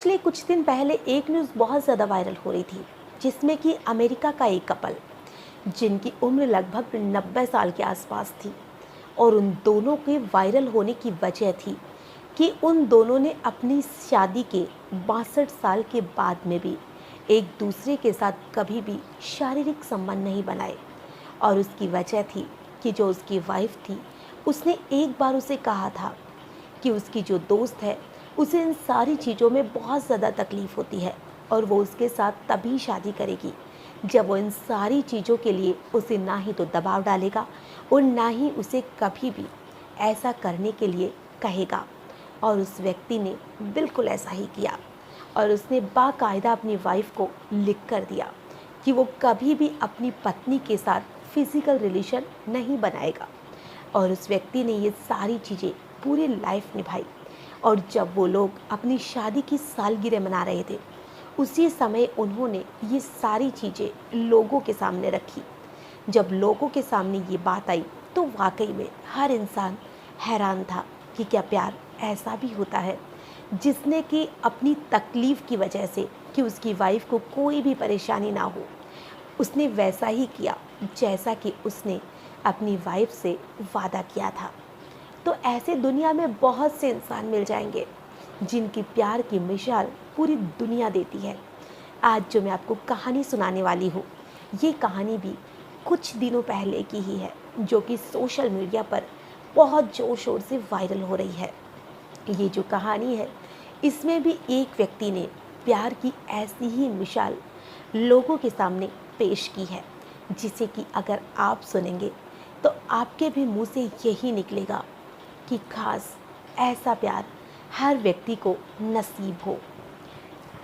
पिछले कुछ दिन पहले एक न्यूज़ बहुत ज़्यादा वायरल हो रही थी, जिसमें कि अमेरिका का एक कपल जिनकी उम्र लगभग 90 साल के आसपास थी, और उन दोनों के वायरल होने की वजह थी कि उन दोनों ने अपनी शादी के 62 साल के बाद में भी एक दूसरे के साथ कभी भी शारीरिक संबंध नहीं बनाए। और उसकी वजह थी कि जो उसकी वाइफ थी, उसने एक बार उसे कहा था कि उसकी जो दोस्त है, उसे इन सारी चीज़ों में बहुत ज़्यादा तकलीफ़ होती है और वो उसके साथ तभी शादी करेगी जब वो इन सारी चीज़ों के लिए उसे ना ही तो दबाव डालेगा और ना ही उसे कभी भी ऐसा करने के लिए कहेगा। और उस व्यक्ति ने बिल्कुल ऐसा ही किया और उसने बाकायदा अपनी वाइफ को लिख कर दिया कि वो कभी भी अपनी पत्नी के साथ फिज़िकल रिलेशन नहीं बनाएगा। और उस व्यक्ति ने ये सारी चीज़ें पूरी लाइफ निभाई। और जब वो लोग अपनी शादी की सालगिरह मना रहे थे, उसी समय उन्होंने ये सारी चीज़ें लोगों के सामने रखी। जब लोगों के सामने ये बात आई तो वाकई में हर इंसान हैरान था कि क्या प्यार ऐसा भी होता है, जिसने कि अपनी तकलीफ़ की वजह से कि उसकी वाइफ को कोई भी परेशानी ना हो, उसने वैसा ही किया जैसा कि उसने अपनी वाइफ से वादा किया था। तो ऐसे दुनिया में बहुत से इंसान मिल जाएंगे जिनकी प्यार की मिसाल पूरी दुनिया देती है। आज जो मैं आपको कहानी सुनाने वाली हूँ, ये कहानी भी कुछ दिनों पहले की ही है, जो कि सोशल मीडिया पर बहुत ज़ोर शोर से वायरल हो रही है। ये जो कहानी है, इसमें भी एक व्यक्ति ने प्यार की ऐसी ही मिसाल लोगों के सामने पेश की है, जिसे कि अगर आप सुनेंगे तो आपके भी मुंह से यही निकलेगा कि खास ऐसा प्यार हर व्यक्ति को नसीब हो।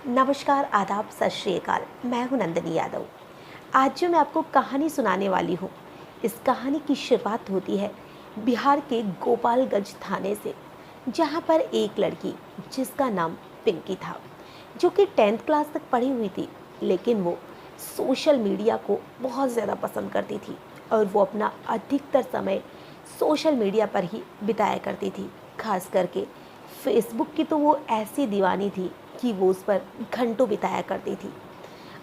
नमस्कार, आदाब, सत श्री अकाल। मैं हूं नंदिनी यादव। आज जो मैं आपको कहानी सुनाने वाली हूं, इस कहानी की शुरुआत होती है बिहार के गोपालगंज थाने से, जहां पर एक लड़की जिसका नाम पिंकी था, जो कि 10th क्लास तक पढ़ी हुई थी, लेकिन वो सोशल मीडिया को बहुत ज़्यादा पसंद करती थी और वो अपना अधिकतर समय सोशल मीडिया पर ही बिताया करती थी। खास करके फेसबुक की तो वो ऐसी दीवानी थी कि वो उस पर घंटों बिताया करती थी।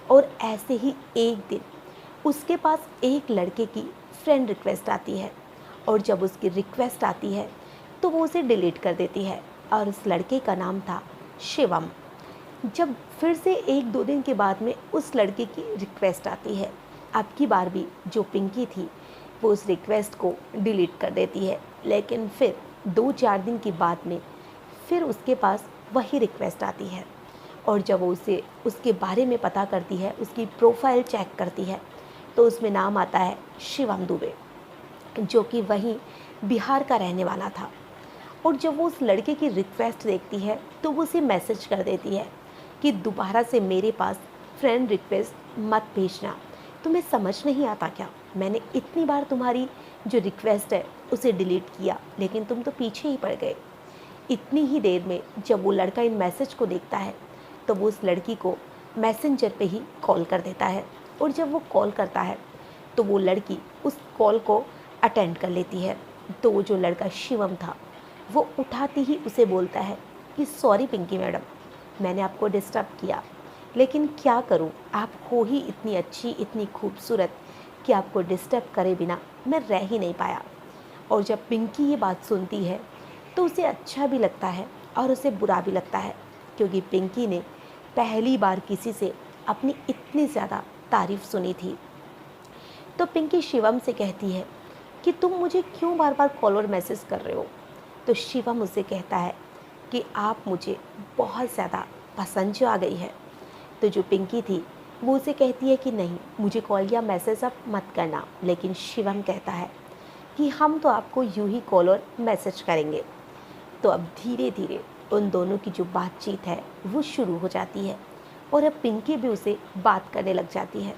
और ऐसे ही एक दिन उसके पास एक लड़के की फ्रेंड रिक्वेस्ट आती है, और जब उसकी रिक्वेस्ट आती है तो वो उसे डिलीट कर देती है। और उस लड़के का नाम था शिवम। जब फिर से एक दो दिन के बाद में उस लड़के की रिक्वेस्ट आती है, अब की बार भी जो पिंकी थी वो उस रिक्वेस्ट को डिलीट कर देती है। लेकिन फिर 2-4 दिन के बाद में फिर उसके पास वही रिक्वेस्ट आती है, और जब वो उसे उसके बारे में पता करती है, उसकी प्रोफाइल चेक करती है, तो उसमें नाम आता है शिवम दुबे, जो कि वहीं बिहार का रहने वाला था। और जब वो उस लड़के की रिक्वेस्ट देखती है तो वो उसे मैसेज कर देती है कि दोबारा से मेरे पास फ्रेंड रिक्वेस्ट मत भेजना। तुम्हें समझ नहीं आता क्या? मैंने इतनी बार तुम्हारी जो रिक्वेस्ट है उसे डिलीट किया, लेकिन तुम तो पीछे ही पड़ गए। इतनी ही देर में जब वो लड़का इन मैसेज को देखता है तो वो उस लड़की को मैसेंजर पे ही कॉल कर देता है। और जब वो कॉल करता है तो वो लड़की उस कॉल को अटेंड कर लेती है। तो वो जो लड़का शिवम था, वो उठाती ही उसे बोलता है कि सॉरी पिंकी मैडम, मैंने आपको डिस्टर्ब किया, लेकिन क्या करूं, आप हो ही इतनी अच्छी, इतनी खूबसूरत कि आपको डिस्टर्ब करे बिना मैं रह ही नहीं पाया। और जब पिंकी ये बात सुनती है तो उसे अच्छा भी लगता है और उसे बुरा भी लगता है, क्योंकि पिंकी ने पहली बार किसी से अपनी इतनी ज़्यादा तारीफ़ सुनी थी। तो पिंकी शिवम से कहती है कि तुम मुझे क्यों बार बार कॉल और मैसेज कर रहे हो? तो शिवम उसे कहता है कि आप मुझे बहुत ज़्यादा पसंद जो आ गई है। तो जो पिंकी थी वो उसे कहती है कि नहीं, मुझे कॉल या मैसेज अब मत करना। लेकिन शिवम कहता है कि हम तो आपको यूं ही कॉल और मैसेज करेंगे। तो अब धीरे धीरे उन दोनों की जो बातचीत है वो शुरू हो जाती है, और अब पिंकी भी उसे बात करने लग जाती है।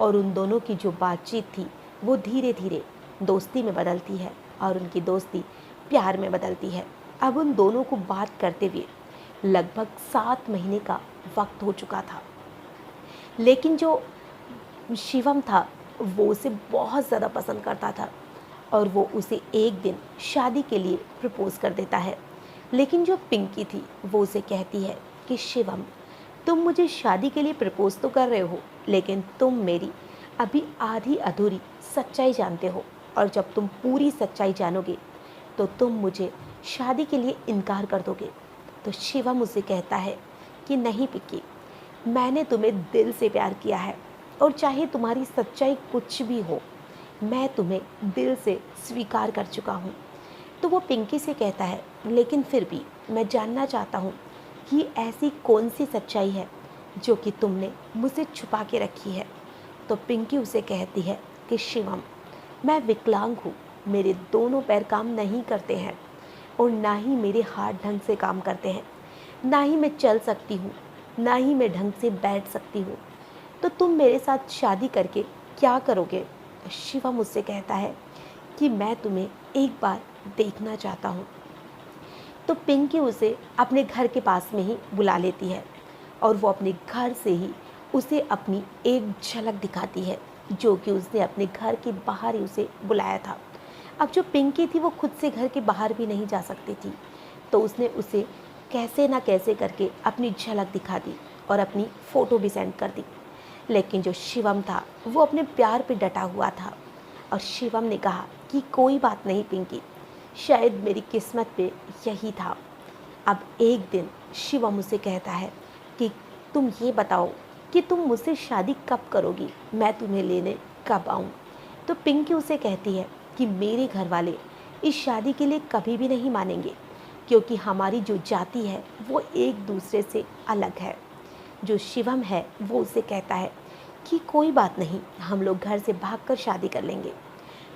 और उन दोनों की जो बातचीत थी वो धीरे धीरे दोस्ती में बदलती है, और उनकी दोस्ती प्यार में बदलती है। अब उन दोनों को बात करते हुए लगभग 7 महीने का वक्त हो चुका था, लेकिन जो शिवम था वो उसे बहुत ज़्यादा पसंद करता था, और वो उसे एक दिन शादी के लिए प्रपोज़ कर देता है। लेकिन जो पिंकी थी वो उसे कहती है कि शिवम, तुम मुझे शादी के लिए प्रपोज तो कर रहे हो, लेकिन तुम मेरी अभी आधी अधूरी सच्चाई जानते हो, और जब तुम पूरी सच्चाई जानोगे तो तुम मुझे शादी के लिए इनकार कर दोगे। तो शिवम उसे कहता है कि नहीं पिंकी, मैंने तुम्हें दिल से प्यार किया है, और चाहे तुम्हारी सच्चाई कुछ भी हो, मैं तुम्हें दिल से स्वीकार कर चुका हूँ। तो वो पिंकी से कहता है, लेकिन फिर भी मैं जानना चाहता हूँ कि ऐसी कौन सी सच्चाई है जो कि तुमने मुझसे छुपा के रखी है। तो पिंकी उसे कहती है कि शिवम, मैं विकलांग हूँ, मेरे दोनों पैर काम नहीं करते हैं, और ना ही मेरे हाथ ढंग से काम करते हैं, ना ही मैं चल सकती हूँ, ना ही मैं ढंग से बैठ सकती हूँ। तो तुम मेरे साथ शादी करके क्या करोगे? शिवम मुझसे कहता है कि मैं तुम्हें एक बार देखना चाहता हूँ। तो पिंकी उसे अपने घर के पास में ही बुला लेती है, और वो अपने घर से ही उसे अपनी एक झलक दिखाती है, जो कि उसने अपने घर के बाहर ही उसे बुलाया था। अब जो पिंकी थी वो खुद से घर के बाहर भी नहीं जा सकती थी, तो उसने उसे कैसे ना कैसे करके अपनी झलक दिखा दी और अपनी फ़ोटो भी सेंड कर दी। लेकिन जो शिवम था वो अपने प्यार पे डटा हुआ था, और शिवम ने कहा कि कोई बात नहीं पिंकी, शायद मेरी किस्मत पे यही था। अब एक दिन शिवम उसे कहता है कि तुम ये बताओ कि तुम मुझसे शादी कब करोगी, मैं तुम्हें लेने कब आऊँ। तो पिंकी उसे कहती है कि मेरे घर वाले इस शादी के लिए कभी भी नहीं मानेंगे, क्योंकि हमारी जो जाति है वो एक दूसरे से अलग है। जो शिवम है वो उसे कहता है कि कोई बात नहीं, हम लोग घर से भागकर शादी कर लेंगे।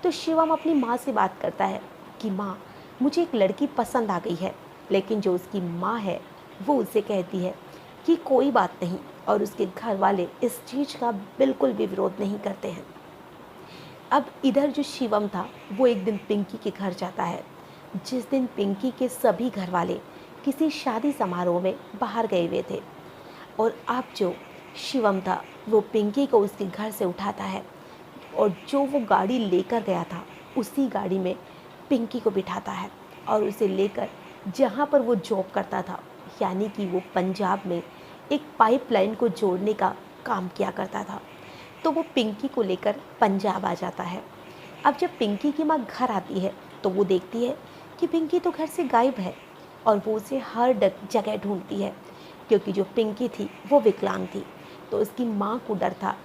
तो शिवम अपनी माँ से बात करता है कि माँ, मुझे एक लड़की पसंद आ गई है, लेकिन जो उसकी माँ है वो उसे कहती है कि कोई बात नहीं, और उसके घर वाले इस चीज़ का बिल्कुल भी विरोध नहीं करते हैं। अब इधर जो शिवम था वो एक दिन पिंकी के घर जाता है, जिस दिन पिंकी के सभी घर वाले किसी शादी समारोह में बाहर गए हुए थे। और अब जो शिवम था वो पिंकी को उसके घर से उठाता है, और जो वो गाड़ी लेकर गया था उसी गाड़ी में पिंकी को बिठाता है, और उसे लेकर जहाँ पर वो जॉब करता था, यानी कि वो पंजाब में एक पाइपलाइन को जोड़ने का काम किया करता था, तो वो पिंकी को लेकर पंजाब आ जाता है। अब जब पिंकी की माँ घर आती है तो वो देखती है कि पिंकी तो घर से गायब है, और वो उसे हर जगह ढूंढती है, क्योंकि जो पिंकी थी वो विकलांग थी। तो उसकी माँ को डर था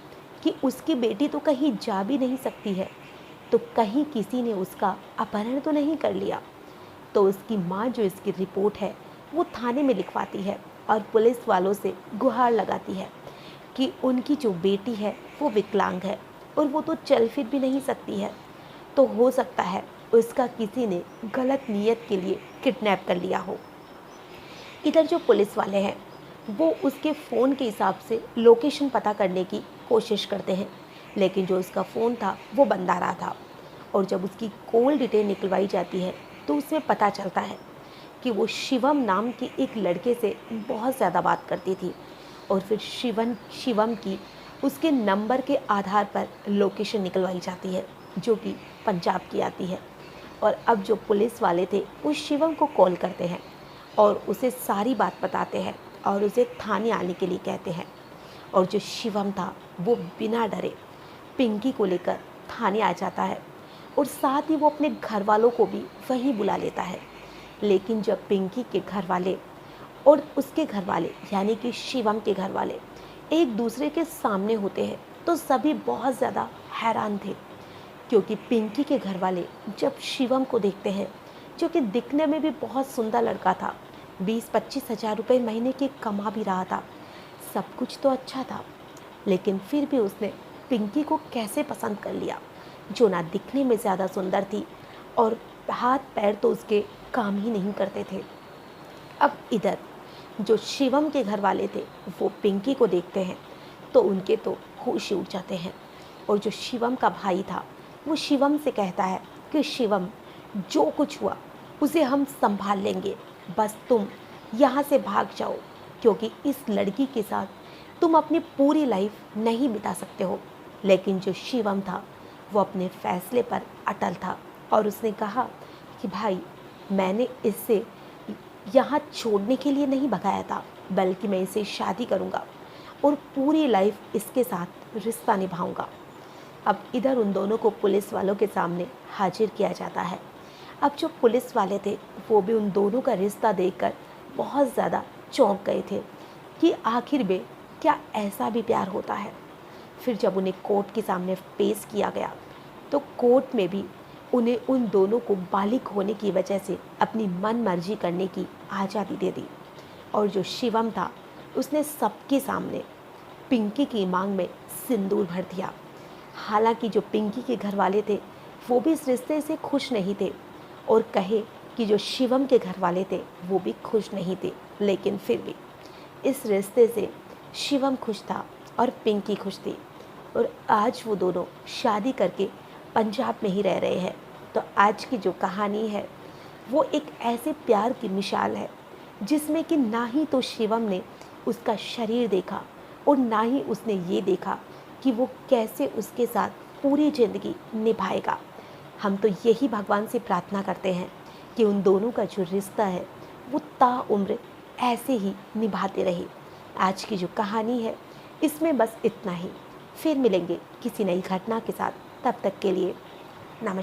कि उसकी बेटी तो कहीं जा भी नहीं सकती है, तो कहीं किसी ने उसका अपहरण तो नहीं कर लिया। तो उसकी माँ जो इसकी रिपोर्ट है वो थाने में लिखवाती है, और पुलिस वालों से गुहार लगाती है कि उनकी जो बेटी है वो विकलांग है, और वो तो चल फिर भी नहीं सकती है, तो हो सकता है उसका किसी ने गलत नीयत के लिए किडनैप कर लिया हो। इधर जो पुलिस वाले हैं वो उसके फ़ोन के हिसाब से लोकेशन पता करने की कोशिश करते हैं, लेकिन जो उसका फ़ोन था वो बंद आ रहा था। और जब उसकी कॉल डिटेल निकलवाई जाती है तो उसमें पता चलता है कि वो शिवम नाम के एक लड़के से बहुत ज़्यादा बात करती थी, और फिर शिवम की उसके नंबर के आधार पर लोकेशन निकलवाई जाती है, जो कि पंजाब की आती है। और अब जो पुलिस वाले थे वो शिवम को कॉल करते हैं और उसे सारी बात बताते हैं, और उसे थाने आने के लिए कहते हैं। और जो शिवम था वो बिना डरे पिंकी को लेकर थाने आ जाता है, और साथ ही वो अपने घर वालों को भी वहीं बुला लेता है। लेकिन जब पिंकी के घर वाले और उसके घर वाले यानी कि शिवम के घर वाले एक दूसरे के सामने होते हैं तो सभी बहुत ज़्यादा हैरान थे, क्योंकि पिंकी के घर वाले जब शिवम को देखते हैं, जो कि दिखने में भी बहुत सुंदर लड़का था, 20-25 हज़ार रुपये महीने के कमा भी रहा था, सब कुछ तो अच्छा था, लेकिन फिर भी उसने पिंकी को कैसे पसंद कर लिया, जो ना दिखने में ज़्यादा सुंदर थी और हाथ पैर तो उसके काम ही नहीं करते थे। अब इधर जो शिवम के घर वाले थे वो पिंकी को देखते हैं तो उनके तो होश ही उड़ जाते हैं, और जो शिवम का भाई था वो शिवम से कहता है कि शिवम, जो कुछ हुआ उसे हम संभाल लेंगे, बस तुम यहाँ से भाग जाओ, क्योंकि इस लड़की के साथ तुम अपनी पूरी लाइफ नहीं बिता सकते हो। लेकिन जो शिवम था वो अपने फैसले पर अटल था, और उसने कहा कि भाई, मैंने इससे यहाँ छोड़ने के लिए नहीं भगाया था, बल्कि मैं इसे शादी करूँगा और पूरी लाइफ इसके साथ रिश्ता निभाऊंगा। अब इधर उन दोनों को पुलिस वालों के सामने हाजिर किया जाता है। अब जो पुलिस वाले थे वो भी उन दोनों का रिश्ता देखकर बहुत ज़्यादा चौंक गए थे कि आखिर में क्या ऐसा भी प्यार होता है। फिर जब उन्हें कोर्ट के सामने पेश किया गया तो कोर्ट में भी उन्हें उन दोनों को बालिग होने की वजह से अपनी मन मर्जी करने की आज़ादी दे दी। और जो शिवम था उसने सबके सामने पिंकी की मांग में सिंदूर भर दिया। हालांकि जो पिंकी के घर वाले थे वो भी इस रिश्ते से खुश नहीं थे और कहे कि जो शिवम के घर वाले थे वो भी खुश नहीं थे, लेकिन फिर भी इस रिश्ते से शिवम खुश था और पिंकी खुश थी और आज वो दोनों शादी करके पंजाब में ही रह रहे हैं। तो आज की जो कहानी है वो एक ऐसे प्यार की मिसाल है जिसमें कि ना ही तो शिवम ने उसका शरीर देखा और ना ही उसने ये देखा कि वो कैसे उसके साथ पूरी ज़िंदगी निभाएगा। हम तो यही भगवान से प्रार्थना करते हैं कि उन दोनों का जो रिश्ता है वो ताउम्र ऐसे ही निभाते रहे। आज की जो कहानी है इसमें बस इतना ही। फिर मिलेंगे किसी नई घटना के साथ, तब तक के लिए नमस्कार।